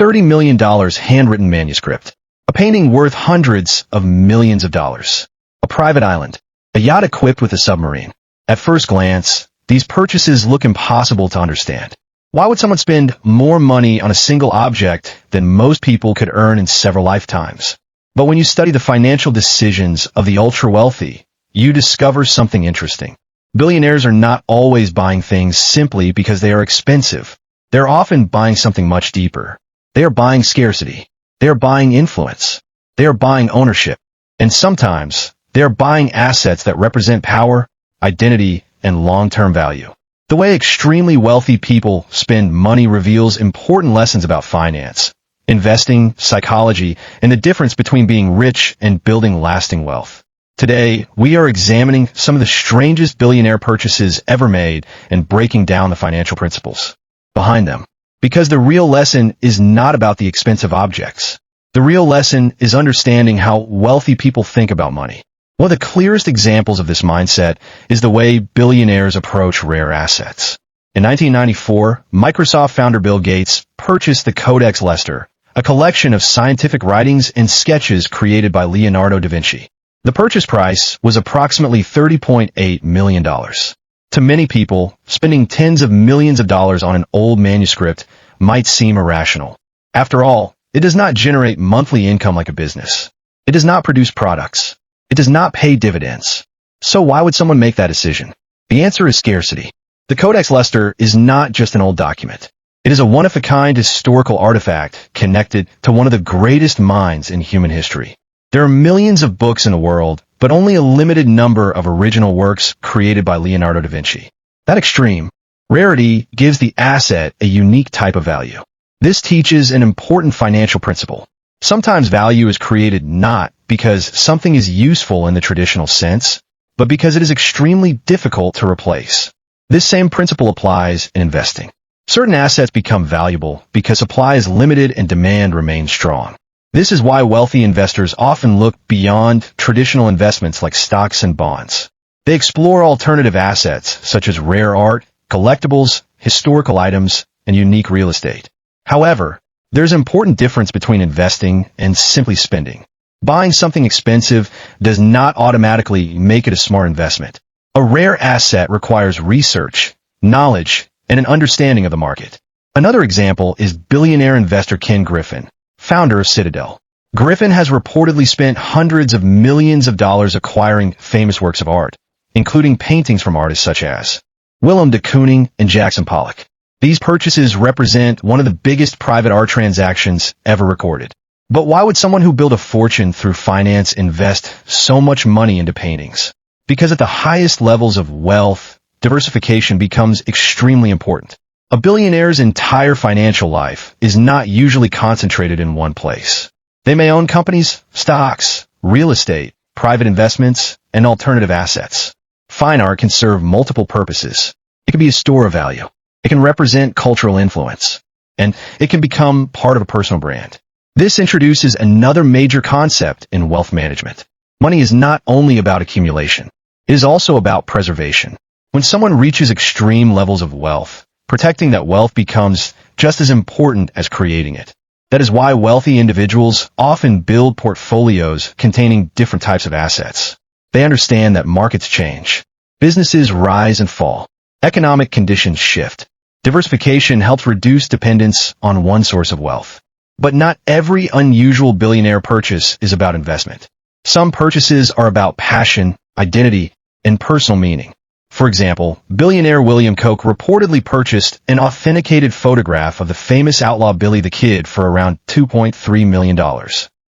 $30 million handwritten manuscript, a painting worth hundreds of millions of dollars, a private island, a yacht equipped with a submarine. At first glance, these purchases look impossible to understand. Why would someone spend more money on a single object than most people could earn in several lifetimes? But when you study the financial decisions of the ultra-wealthy, you discover something interesting. Billionaires are not always buying things simply because they are expensive. They're often buying something much deeper. They are buying scarcity. They are buying influence. They are buying ownership. And sometimes, they are buying assets that represent power, identity, and long-term value. The way extremely wealthy people spend money reveals important lessons about finance, investing, psychology, and the difference between being rich and building lasting wealth. Today, we are examining some of the strangest billionaire purchases ever made and breaking down the financial principles behind them. Because the real lesson is not about the expensive objects. The real lesson is understanding how wealthy people think about money. One of the clearest examples of this mindset is the way billionaires approach rare assets. In 1994, Microsoft founder Bill Gates purchased the Codex Leicester, a collection of scientific writings and sketches created by Leonardo da Vinci. The purchase price was approximately $30.8 million. To many people, spending tens of millions of dollars on an old manuscript might seem irrational. After all, it does not generate monthly income like a business. It does not produce products. It does not pay dividends. So why would someone make that decision? The answer is scarcity. The Codex Leicester is not just an old document. It is a one-of-a-kind historical artifact connected to one of the greatest minds in human history. There are millions of books in the world, but only a limited number of original works created by Leonardo da Vinci. That extreme rarity gives the asset a unique type of value. This teaches an important financial principle. Sometimes value is created not because something is useful in the traditional sense, but because it is extremely difficult to replace. This same principle applies in investing. Certain assets become valuable because supply is limited and demand remains strong. This is why wealthy investors often look beyond traditional investments like stocks and bonds. They explore alternative assets such as rare art, collectibles, historical items, and unique real estate. However, there's an important difference between investing and simply spending. Buying something expensive does not automatically make it a smart investment. A rare asset requires research, knowledge, and an understanding of the market. Another example is billionaire investor Ken Griffin, founder of Citadel. Griffin has reportedly spent hundreds of millions of dollars acquiring famous works of art, including paintings from artists such as Willem de Kooning and Jackson Pollock. These purchases represent one of the biggest private art transactions ever recorded. But why would someone who built a fortune through finance invest so much money into paintings? Because at the highest levels of wealth, diversification becomes extremely important. A billionaire's entire financial life is not usually concentrated in one place. They may own companies, stocks, real estate, private investments, and alternative assets. Fine art can serve multiple purposes. It can be a store of value. It can represent cultural influence. And it can become part of a personal brand. This introduces another major concept in wealth management. Money is not only about accumulation. It is also about preservation. When someone reaches extreme levels of wealth, protecting that wealth becomes just as important as creating it. That is why wealthy individuals often build portfolios containing different types of assets. They understand that markets change. Businesses rise and fall. Economic conditions shift. Diversification helps reduce dependence on one source of wealth. But not every unusual billionaire purchase is about investment. Some purchases are about passion, identity, and personal meaning. For example, billionaire William Koch reportedly purchased an authenticated photograph of the famous outlaw Billy the Kid for around $2.3 million.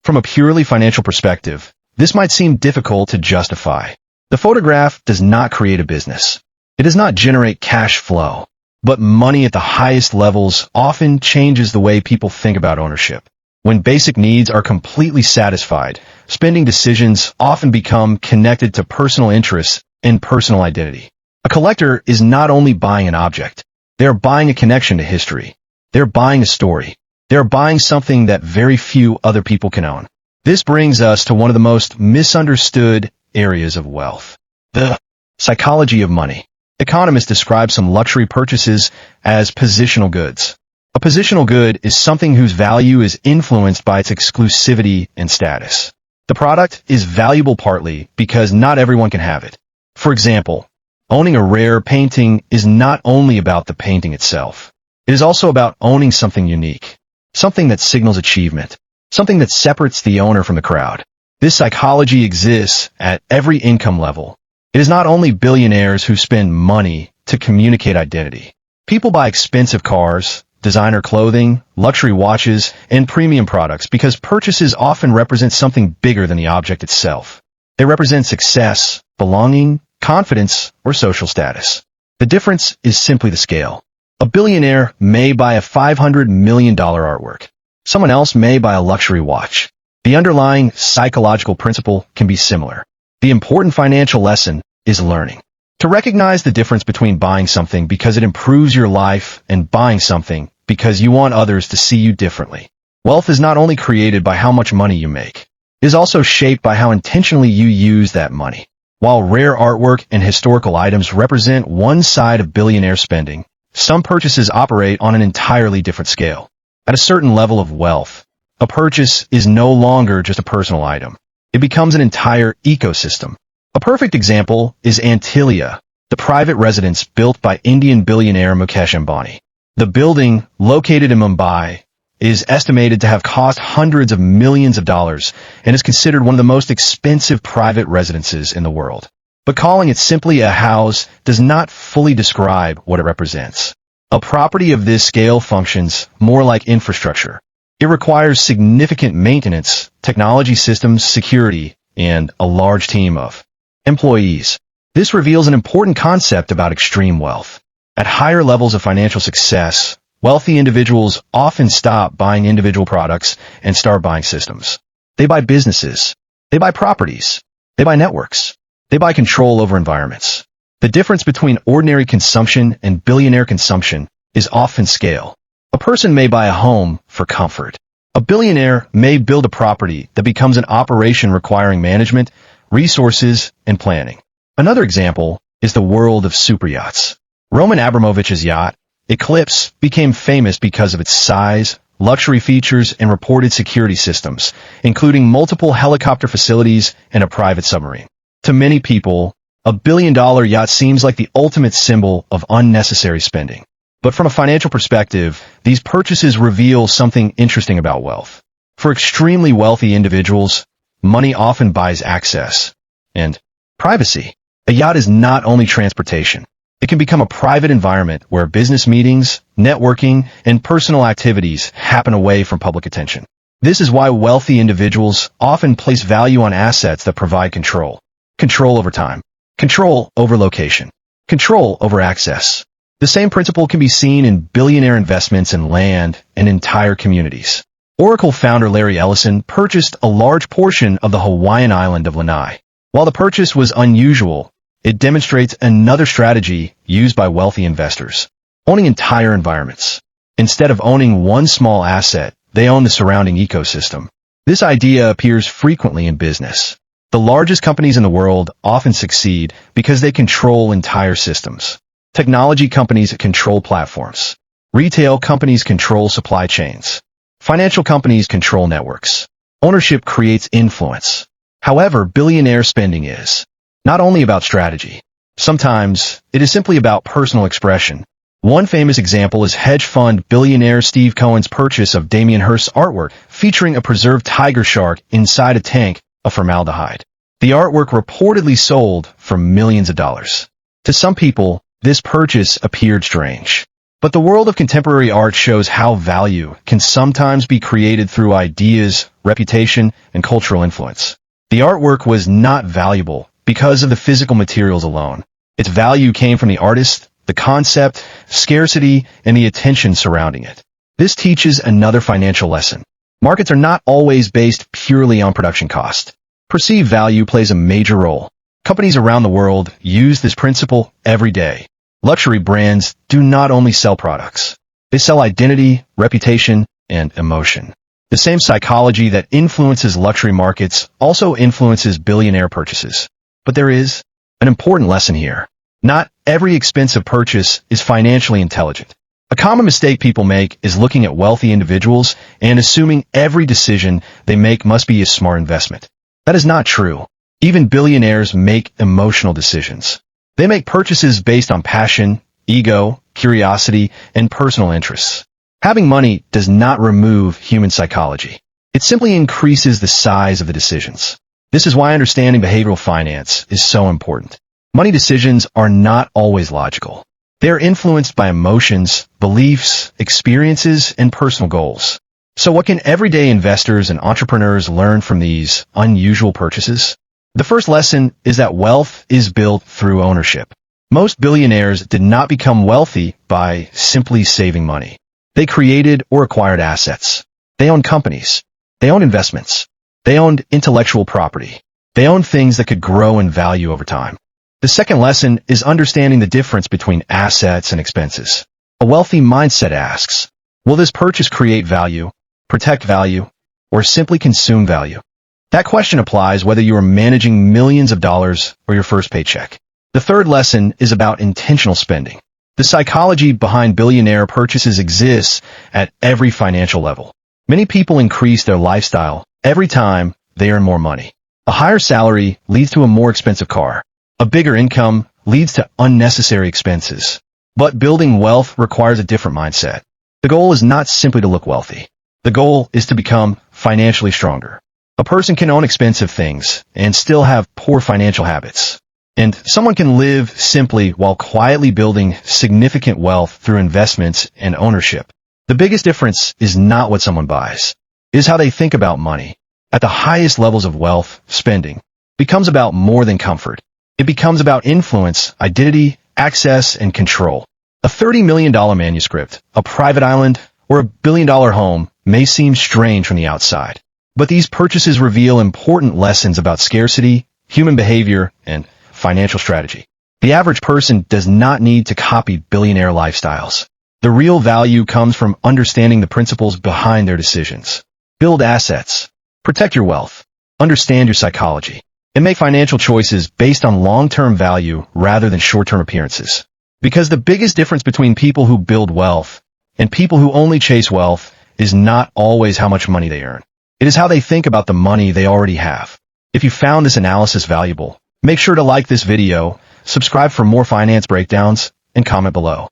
From a purely financial perspective, this might seem difficult to justify. The photograph does not create a business. It does not generate cash flow. But money at the highest levels often changes the way people think about ownership. When basic needs are completely satisfied, spending decisions often become connected to personal interests and personal identity. A collector is not only buying an object. They are buying a connection to history. They are buying a story. They are buying something that very few other people can own. This brings us to one of the most misunderstood areas of wealth: the psychology of money. Economists describe some luxury purchases as positional goods. A positional good is something whose value is influenced by its exclusivity and status. The product is valuable partly because not everyone can have it. For example, owning a rare painting is not only about the painting itself. It is also about owning something unique, something that signals achievement, something that separates the owner from the crowd. This psychology exists at every income level. It is not only billionaires who spend money to communicate identity. People buy expensive cars, designer clothing, luxury watches, and premium products because purchases often represent something bigger than the object itself. They represent success, belonging, confidence, or social status. The difference is simply the scale. A billionaire may buy a $500 million artwork. Someone else may buy a luxury watch. The underlying psychological principle can be similar. The important financial lesson is learning to recognize the difference between buying something because it improves your life and buying something because you want others to see you differently. Wealth is not only created by how much money you make, it is also shaped by how intentionally you use that money. While rare artwork and historical items represent one side of billionaire spending, some purchases operate on an entirely different scale. At a certain level of wealth, a purchase is no longer just a personal item. It becomes an entire ecosystem. A perfect example is Antilia, the private residence built by Indian billionaire Mukesh Ambani. The building, located in Mumbai, is estimated to have cost hundreds of millions of dollars and is considered one of the most expensive private residences in the world. But calling it simply a house does not fully describe what it represents. A property of this scale functions more like infrastructure. It requires significant maintenance, technology systems, security, and a large team of employees. This reveals an important concept about extreme wealth. At higher levels of financial success, wealthy individuals often stop buying individual products and start buying systems. They buy businesses. They buy properties. They buy networks. They buy control over environments. The difference between ordinary consumption and billionaire consumption is often scale. A person may buy a home for comfort. A billionaire may build a property that becomes an operation requiring management, resources, and planning. Another example is the world of superyachts. Roman Abramovich's yacht, Eclipse, became famous because of its size, luxury features, and reported security systems, including multiple helicopter facilities and a private submarine. To many people, a billion-dollar yacht seems like the ultimate symbol of unnecessary spending. But from a financial perspective, these purchases reveal something interesting about wealth. For extremely wealthy individuals, money often buys access and privacy. A yacht is not only transportation. It can become a private environment where business meetings, networking, and personal activities happen away from public attention. This is why wealthy individuals often place value on assets that provide control. Control over time. Control over location. Control over access. The same principle can be seen in billionaire investments in land and entire communities. Oracle founder Larry Ellison purchased a large portion of the Hawaiian island of Lanai. While the purchase was unusual, it demonstrates another strategy used by wealthy investors: owning entire environments. Instead of owning one small asset, they own the surrounding ecosystem. This idea appears frequently in business. The largest companies in the world often succeed because they control entire systems. Technology companies control platforms. Retail companies control supply chains. Financial companies control networks. Ownership creates influence. However, billionaire spending is not only about strategy. Sometimes, it is simply about personal expression. One famous example is hedge fund billionaire Steve Cohen's purchase of Damien Hirst's artwork featuring a preserved tiger shark inside a tank of formaldehyde. The artwork reportedly sold for millions of dollars. To some people, this purchase appeared strange. But the world of contemporary art shows how value can sometimes be created through ideas, reputation, and cultural influence. The artwork was not valuable because of the physical materials alone. Its value came from the artist, the concept, scarcity, and the attention surrounding it. This teaches another financial lesson. Markets are not always based purely on production cost. Perceived value plays a major role. Companies around the world use this principle every day. Luxury brands do not only sell products. They sell identity, reputation, and emotion. The same psychology that influences luxury markets also influences billionaire purchases. But there is an important lesson here. Not every expensive purchase is financially intelligent. A common mistake people make is looking at wealthy individuals and assuming every decision they make must be a smart investment. That is not true. Even billionaires make emotional decisions. They make purchases based on passion, ego, curiosity, and personal interests. Having money does not remove human psychology. It simply increases the size of the decisions. This is why understanding behavioral finance is so important. Money decisions are not always logical. They are influenced by emotions, beliefs, experiences, and personal goals. So what can everyday investors and entrepreneurs learn from these unusual purchases? The first lesson is that wealth is built through ownership. Most billionaires did not become wealthy by simply saving money. They created or acquired assets. They owned companies. They owned investments. They owned intellectual property. They owned things that could grow in value over time. The second lesson is understanding the difference between assets and expenses. A wealthy mindset asks, will this purchase create value, protect value, or simply consume value? That question applies whether you are managing millions of dollars or your first paycheck. The third lesson is about intentional spending. The psychology behind billionaire purchases exists at every financial level. Many people increase their lifestyle every time they earn more money. A higher salary leads to a more expensive car. A bigger income leads to unnecessary expenses. But building wealth requires a different mindset. The goal is not simply to look wealthy. The goal is to become financially stronger. A person can own expensive things and still have poor financial habits. And someone can live simply while quietly building significant wealth through investments and ownership. The biggest difference is not what someone buys. It is how they think about money. At the highest levels of wealth, spending becomes about more than comfort. It becomes about influence, identity, access, and control. A $30 million manuscript, a private island, or a billion-dollar home may seem strange from the outside. But these purchases reveal important lessons about scarcity, human behavior, and financial strategy. The average person does not need to copy billionaire lifestyles. The real value comes from understanding the principles behind their decisions. Build assets. Protect your wealth. Understand your psychology. And make financial choices based on long-term value rather than short-term appearances. Because the biggest difference between people who build wealth and people who only chase wealth is not always how much money they earn. It is how they think about the money they already have. If you found this analysis valuable, make sure to like this video, subscribe for more finance breakdowns, and comment below.